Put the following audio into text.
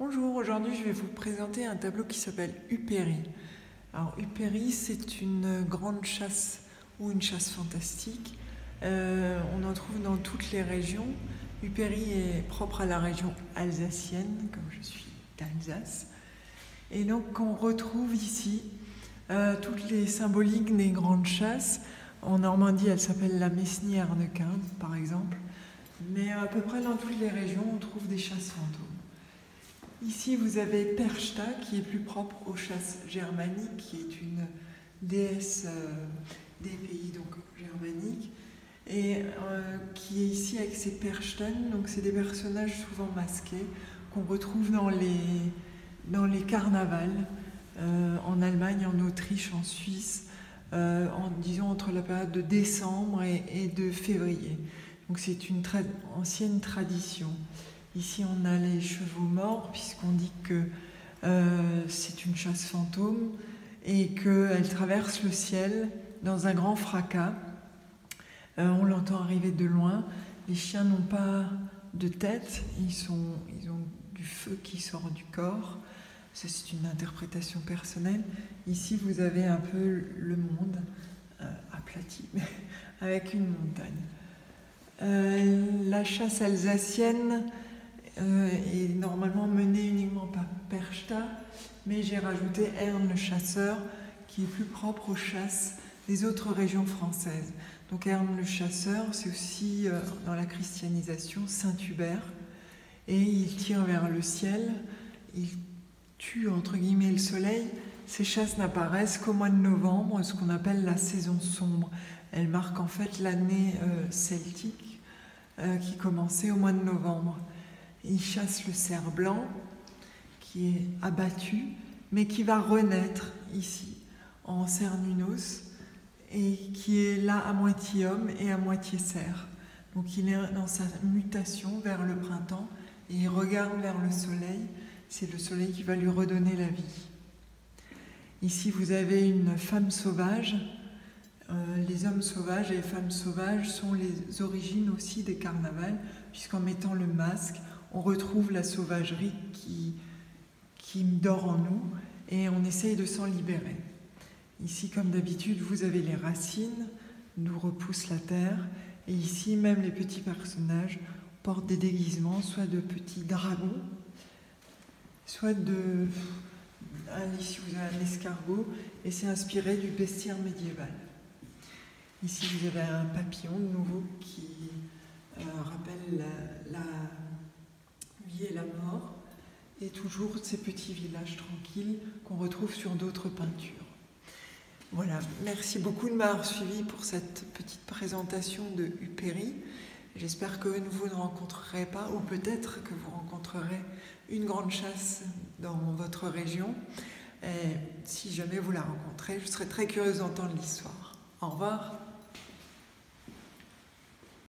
Bonjour, aujourd'hui je vais vous présenter un tableau qui s'appelle Upéry. Alors Upéry, c'est une grande chasse ou une chasse fantastique. On en trouve dans toutes les régions. Upéry est propre à la région alsacienne, comme je suis d'Alsace. Et donc on retrouve ici toutes les symboliques des grandes chasses. En Normandie, elle s'appelle la Mesnier-Arnequin, par exemple. Mais à peu près dans toutes les régions, on trouve des chasses fantômes. Ici, vous avez Perchta, qui est plus propre aux chasses germaniques, qui est une déesse des pays donc, germaniques, et qui est ici avec ses Perchten. Donc, c'est des personnages souvent masqués qu'on retrouve dans les carnavals en Allemagne, en Autriche, en Suisse, disons entre la période de décembre et de février. Donc, c'est une ancienne tradition. Ici, on a les chevaux morts, puisqu'on dit que c'est une chasse fantôme et qu'elle traverse le ciel dans un grand fracas. On l'entend arriver de loin. Les chiens n'ont pas de tête, ils ont du feu qui sort du corps. Ça, c'est une interprétation personnelle. Ici, vous avez un peu le monde aplati, avec une montagne. La chasse alsacienne est normalement menée uniquement par Perchta, mais j'ai rajouté Ern le chasseur, qui est plus propre aux chasses des autres régions françaises. Donc Ern le chasseur, c'est aussi dans la christianisation Saint Hubert, et il tire vers le ciel, il tue entre guillemets le soleil. Ces chasses n'apparaissent qu'au mois de novembre, ce qu'on appelle la saison sombre. Elle marque en fait l'année celtique qui commençait au mois de novembre. Il chasse le cerf blanc qui est abattu, mais qui va renaître ici en Cernunnos et qui est là à moitié homme et à moitié cerf. Donc il est dans sa mutation vers le printemps et il regarde vers le soleil. C'est le soleil qui va lui redonner la vie. Ici vous avez une femme sauvage. Les hommes sauvages et les femmes sauvages sont les origines aussi des carnavals, puisqu'en mettant le masque, on retrouve la sauvagerie qui dort en nous et on essaye de s'en libérer. Ici, comme d'habitude, vous avez les racines, d'où repousse la terre, et ici, même les petits personnages portent des déguisements, soit de petits dragons, soit de... Ici, vous avez un escargot, et c'est inspiré du bestiaire médiéval. Ici, vous avez un papillon de nouveau qui rappelle la vie et la mort, et toujours ces petits villages tranquilles qu'on retrouve sur d'autres peintures. Voilà, merci beaucoup de m'avoir suivi pour cette petite présentation de Upéry. J'espère que vous ne rencontrerez pas, ou peut-être que vous rencontrerez une grande chasse dans votre région. Et si jamais vous la rencontrez, je serai très curieuse d'entendre l'histoire. Au revoir.